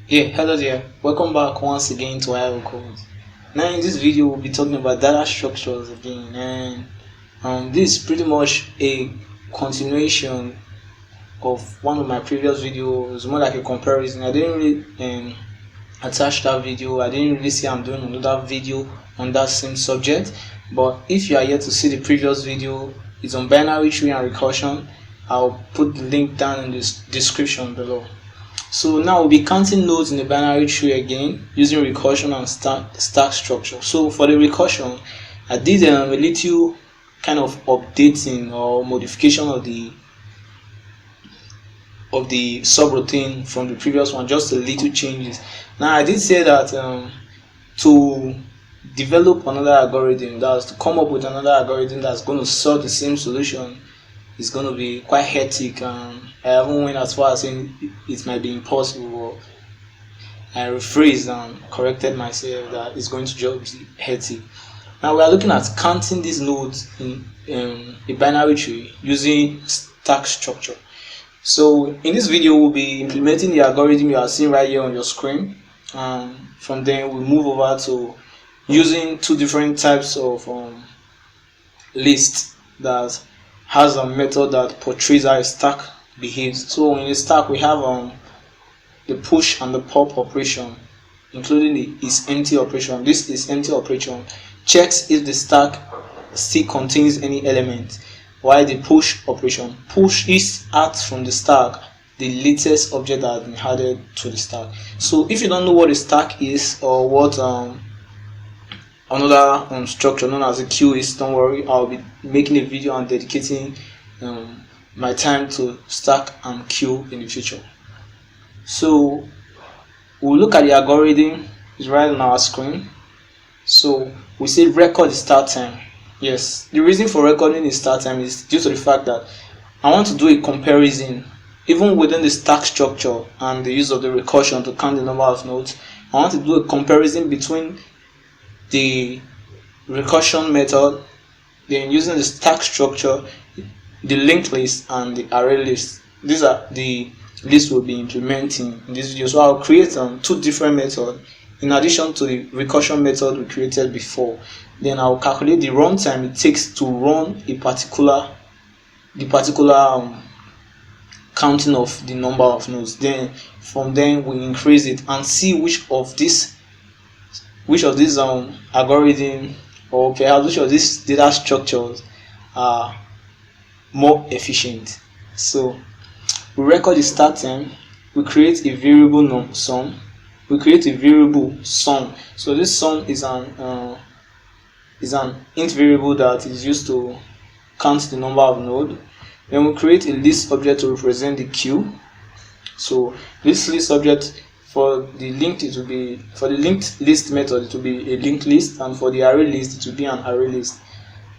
Yeah, hello there. Welcome back once again to our code. Now in this video we'll be talking about data structures again, and this is pretty much a continuation of one of my previous videos, more like a comparison. I didn't really attach that video. I didn't really say I'm doing another video on that same subject, but if you are yet to see the previous video, it's on binary tree and recursion. I'll put the link down in the description below. So now we'll be counting nodes in the binary tree again using recursion and stack structure. So for the recursion, I did a little kind of updating or modification of the subroutine from the previous one, just a little changes. Now I did say that to develop another algorithm, that's to come up with another algorithm that's going to solve the same solution, is going to be quite hectic, and I haven't went as far as saying it might be impossible. I rephrased and corrected myself that it's going to just be hectic. Now we are looking at counting these nodes in a binary tree using stack structure. So in this video we'll be implementing the algorithm you are seeing right here on your screen, and from there we'll move over to using two different types of lists that has a method that portrays how a stack behaves. So in a stack we have the push and the pop operation, including the is empty operation. This is empty operation checks if the stack still contains any element, while the push operation pushes out from the stack the latest object that has been added to the stack. So if you don't know what a stack is or what another structure known as a queue is, don't worry, I'll be making a video and dedicating my time to stack and queue in the future. So we'll look at the algorithm. It's right on our screen. So we say record the start time. Yes, the reason for recording the start time is due to the fact that I want to do a comparison even within the stack structure and the use of the recursion to count the number of nodes. I want to do a comparison between the recursion method, then using the stack structure, the linked list and the array list. These are the lists we'll be implementing in this video. So I'll create two different methods in addition to the recursion method we created before. Then I'll calculate the runtime it takes to run the particular counting of the number of nodes. Then from then we increase it and see which of these algorithm, or perhaps which of these data structures are more efficient. So we record the start time, we create a variable sum, we create a variable sum. So this sum is an int variable that is used to count the number of nodes. Then we create a list object to represent the queue. So this list object, for the linked list method it will be a linked list, and for the array list it will be an array list.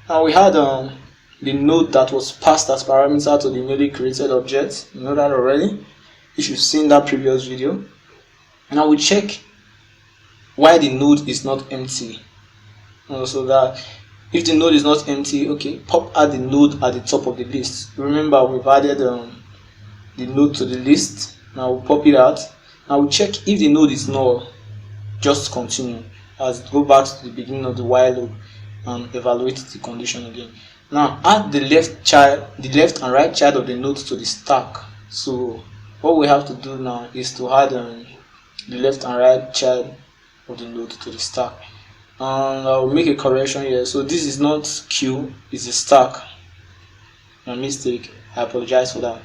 Now we had the node that was passed as parameter to the newly created object. You know that already if you've seen that previous video. Now we check why the node is not empty. So that if the node is not empty, okay, pop out the node at the top of the list. Remember we've added the node to the list. Now we'll pop it out. Now we check if the node is null, just continue as it go back to the beginning of the while loop and evaluate the condition again. Now add the left and right child of the nodes to the stack. So what we have to do now is to add the left and right child of the node to the stack. And I'll make a correction here. So this is not queue, it's a stack. My mistake, I apologize for that.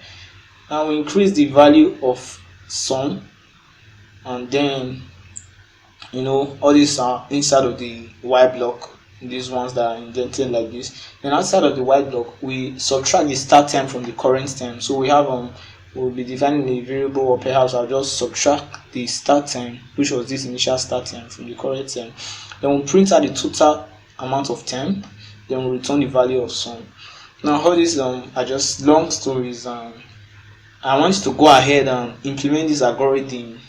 Now we increase the value of sum, and then all these are inside of the while block, these ones that are indented like this. Then outside of the while block we subtract the start time from the current time. So we have we'll be defining a variable, or perhaps I'll just subtract the start time, which was this initial start time, from the current time. Then we'll print out the total amount of time, then we'll return the value of sum. Now all these are just long stories. I want you to go ahead and implement this algorithm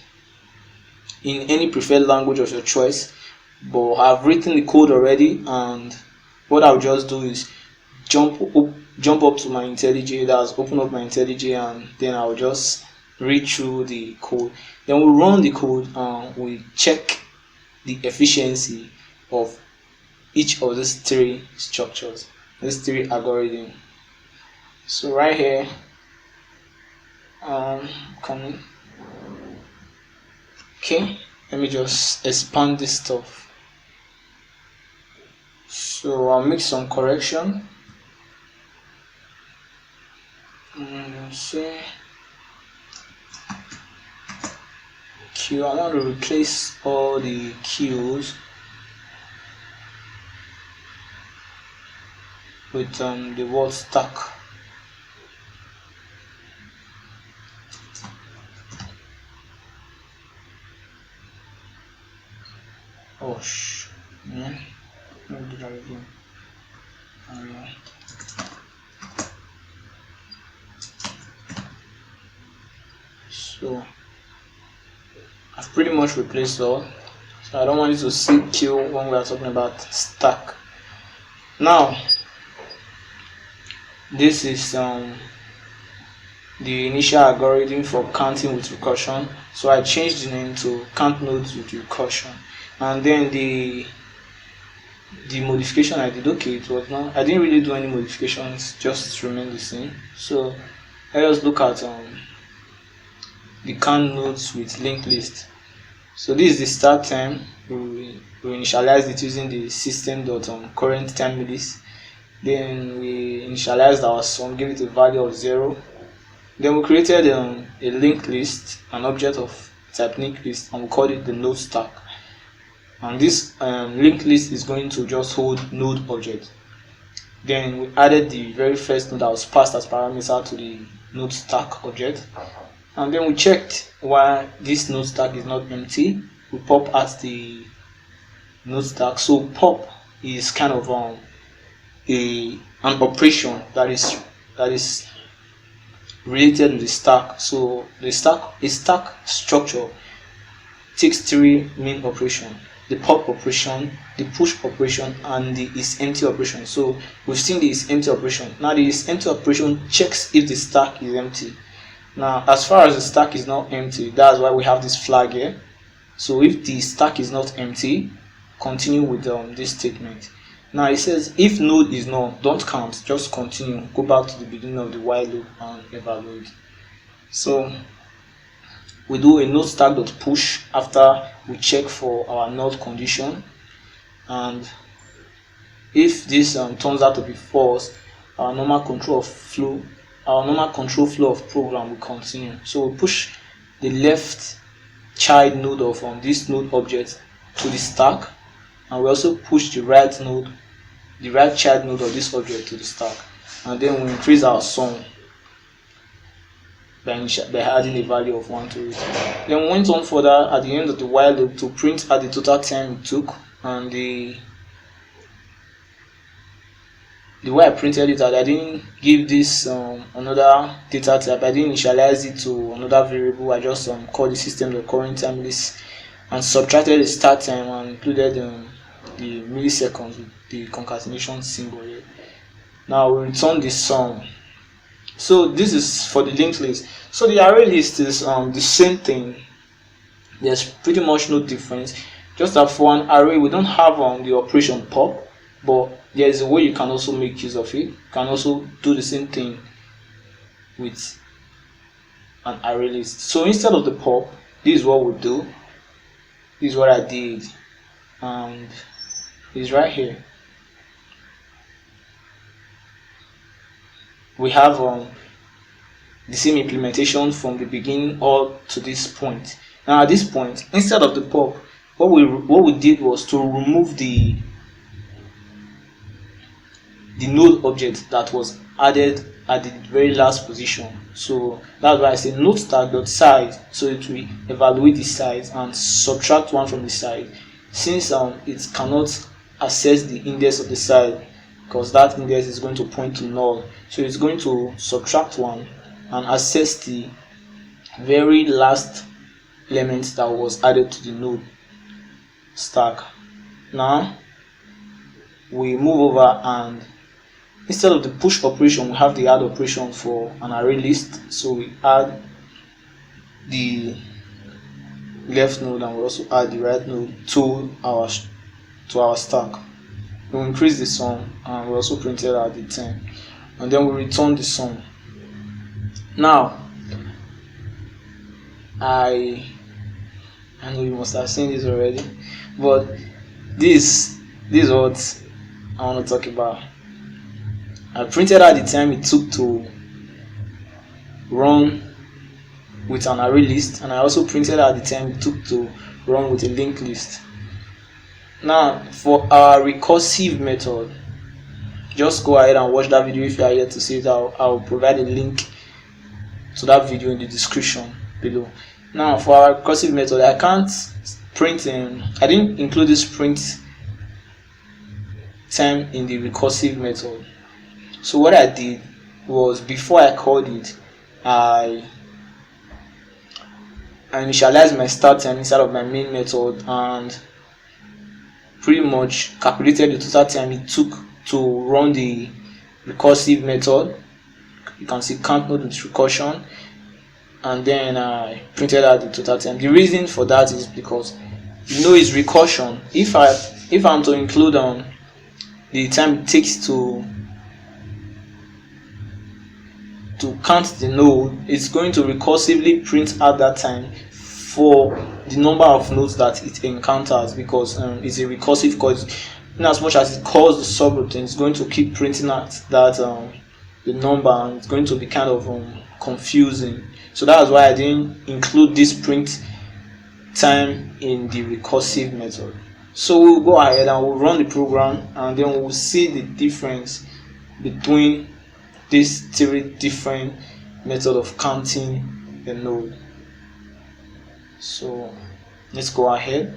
in any preferred language of your choice, but I've written the code already, and what I'll just do is jump up to my IntelliJ, that's open up my IntelliJ, and then I'll just read through the code. Then we run the code and we check the efficiency of each of these three structures, these three algorithms. So right here, coming. Okay, let me just expand this stuff. So I'll make some correction. See, Q. I want to replace all the Q's with the word stack. Oh yeah. Let me do that again. So I've pretty much replaced all. So I don't want you to see Q when we are talking about stack. Now this is the initial algorithm for counting with recursion. So I changed the name to count nodes with recursion. And then the modification I did, okay, it was not, I didn't really do any modifications, just remain the same. So let us look at the count nodes with linked list. So this is the start time. We initialized it using the system.current time list. Then we initialized our sum, give it a value of 0. Then we created a linked list, an object of type linked list, and we called it the node stack. And this linked list is going to just hold node object. Then we added the very first node that was passed as parameter to the node stack object. And then we checked why this node stack is not empty. We pop at the node stack. So pop is kind of an operation that is related to the stack. So a stack structure takes three main operations: the pop operation, the push operation, and the isEmpty operation. So we've seen the isEmpty operation. Now the isEmpty operation checks if the stack is empty. Now as far as the stack is not empty, that's why we have this flag here. So if the stack is not empty, continue with this statement. Now it says if node is null, don't count, just continue, go back to the beginning of the while loop and evaluate. So we do a node stack.push after we check for our null condition, and if this turns out to be false, our normal control flow of program will continue. So we push the left child node of this node object to the stack, and we also push the right child node of this object to the stack, and then we increase our sum by adding a value of 1 to it. Then we went on further at the end of the while loop to print out the total time it took, and the way I printed it out, I didn't give this another data type. I didn't initialize it to another variable. I just called the system.current time list and subtracted the start time and included the milliseconds with the concatenation symbol here. Now we return the sum. So this is for the linked list. So the array list is the same thing. There's pretty much no difference. Just that for an array, we don't have the operation pop, but there is a way you can also make use of it. You can also do the same thing with an array list. So instead of the pop, this is what we do. This is what I did, and it's right here. We have the same implementation from the beginning up to this point. Now at this point, instead of the pop, what we did was to remove the node object that was added at the very last position. So that's why I say node stack.size, so it will evaluate the size and subtract 1 from the size, since it cannot access the index of the size, because that index is going to point to null. So it's going to subtract 1 and access the very last element that was added to the node stack. Now we move over, and instead of the push operation, we have the add operation for an array list. So we add the left node and we also add the right node to our stack. We increase the sum and we also printed out the 10, and then we return the sum. Now I know you must have seen this already, but this is what I want to talk about. I printed out the time it took to run with an array list, and I also printed out the time it took to run with a linked list. Now for our recursive method, just go ahead and watch that video if you are yet to see it. I'll provide a link to that video in the description below. Now for our recursive method, I can't print I didn't include this print time in the recursive method. So what I did was, before I called it, I initialized my start time inside of my main method and pretty much calculated the total time it took to run the recursive method. You can see count node with recursion, and then I printed out the total time. The reason for that is because it's recursion. If I'm to include the time it takes to count the node, it's going to recursively print out that time for the number of nodes that it encounters, because it's a recursive call. In as much as it calls the subroutine, it's going to keep printing out that the number, and it's going to be kind of confusing. So that's why I didn't include this print time in the recursive method. So we'll go ahead and we'll run the program, and then we'll see the difference between these three different methods of counting the node. So let's go ahead.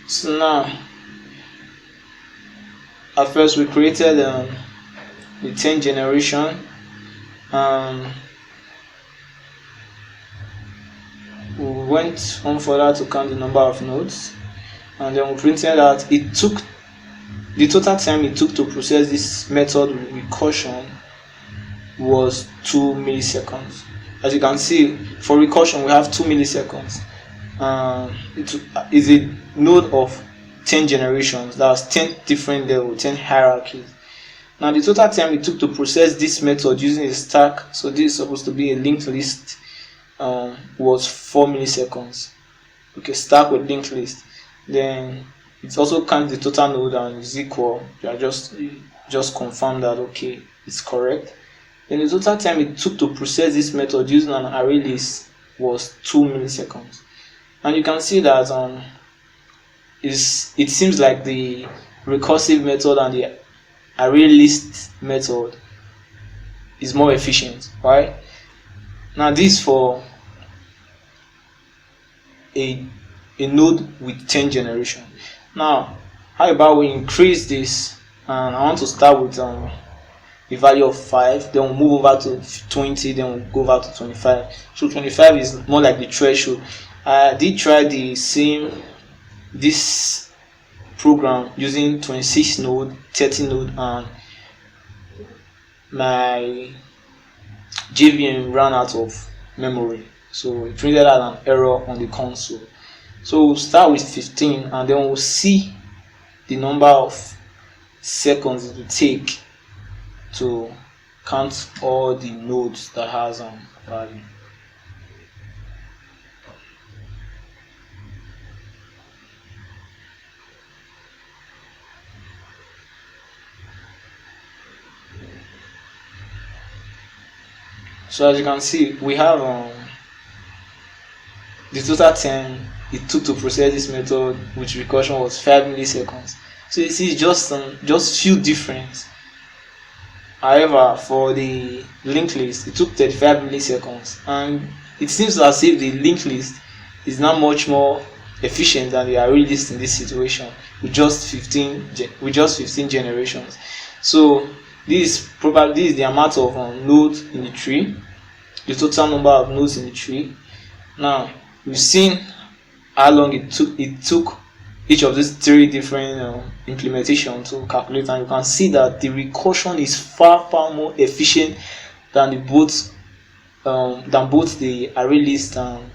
So now, at first we created the 10 generation, we went on further to count the number of nodes, and then we printed out it took the total time it took to process this method with recursion was 2 milliseconds. As you can see, for recursion we have 2 milliseconds. It is a node of 10 generations. That's 10 different levels, 10 hierarchies. Now the total time it took to process this method using a stack, so this is supposed to be a linked list, was 4 milliseconds. Okay, stack with linked list. Then it also counts the total node and is equal. You are just confirm that okay, it's correct. Then the total time it took to process this method using an array list was 2 milliseconds. And you can see that it seems like the recursive method and the array list method is more efficient, right? Now this for a node with 10 generation. Now how about we increase this, and I want to start with the value of 5, then we'll move over to 20, then we'll go over to 25. So 25 is more like the threshold. I did try this program using 26 node, 30 node, and my JVM ran out of memory, so it printed out an error on the console. So we'll start with 15, and then we'll see the number of seconds it will take to count all the nodes that has value. So as you can see, we have the total time it took to process this method with recursion was 5 milliseconds. So you see just few difference. However, for the linked list, it took 35 milliseconds, and it seems as if the linked list is now much more efficient than the array list in this situation with just 15 generations. So this is the amount of nodes in the tree, the total number of nodes in the tree. Now we've seen how long it took each of these three different implementation to calculate, and you can see that the recursion is far more efficient than both the array list and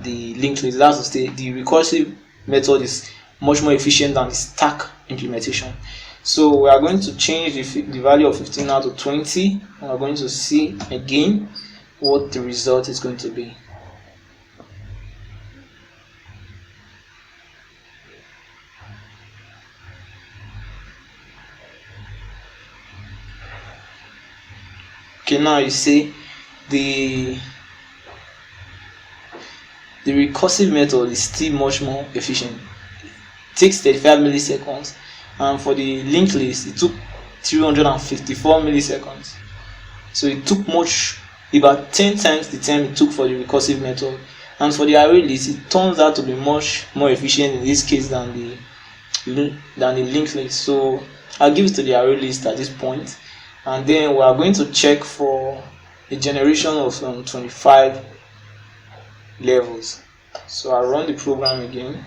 the linked list. That's to say, the recursive method is much more efficient than the stack implementation. So we are going to change the value of 15 now to 20, and we are going to see again what the result is going to be. Okay, now you see the recursive method is still much more efficient. It takes 35 milliseconds, and for the linked list it took 354 milliseconds. So it took about 10 times the time it took for the recursive method. And for the array list, it turns out to be much more efficient in this case than the linked list. So I'll give it to the array list at this point, and then we are going to check for a generation of 25 levels. So I'll run the program again.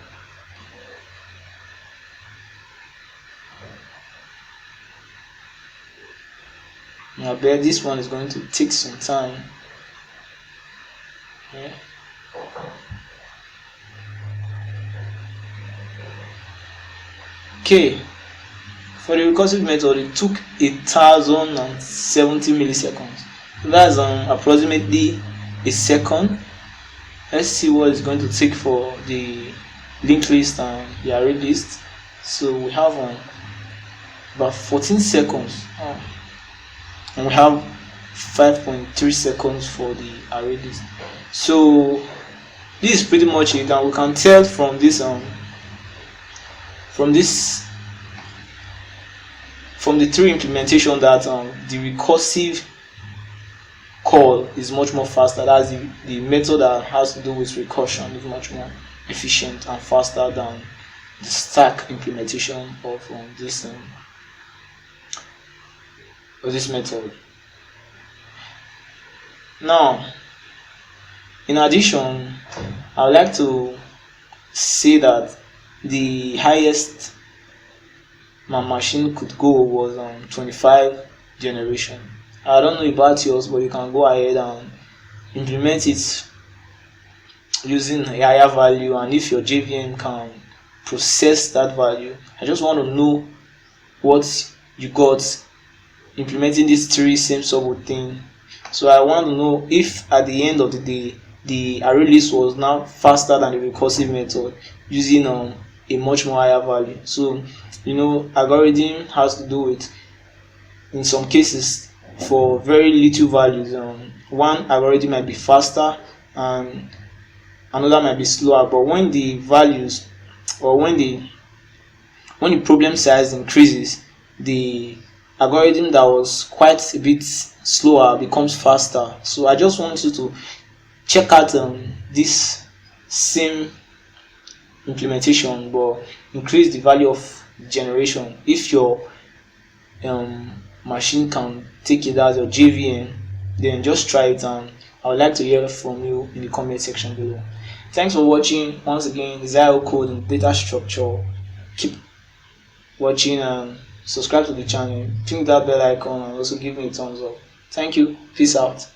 I bet this one is going to take some time. Okay, for the recursive method it took 1070 milliseconds. That's approximately a second. Let's see what it's going to take for the linked list and the array list. So we have about 14 seconds, and we have 5.3 seconds for the array list. So this is pretty much it, and we can tell from the three implementation that the recursive call is much more faster. That's the method that has to do with recursion is much more efficient and faster than the stack implementation of this method. Now, in addition, I would like to say that the highest my machine could go was 25 generation. I don't know about yours, but you can go ahead and implement it using a higher value, and if your JVM can process that value. I just want to know what you got implementing these three same subroutine thing. So I want to know if at the end of the day the array list was now faster than the recursive method using a much more higher value. So algorithm has to do with, in some cases, for very little values, one algorithm might be faster and another might be slower, but when the values or when the problem size increases, the algorithm that was quite a bit slower becomes faster. So I just want you to check out this same implementation, but increase the value of generation. If your machine can take it as your JVM, then just try it, and I would like to hear from you in the comment section below. Thanks for watching. Once again, Desire Code and Data Structure. Keep watching and subscribe to the channel. Click that bell icon and also give me a thumbs up. Thank you. Peace out.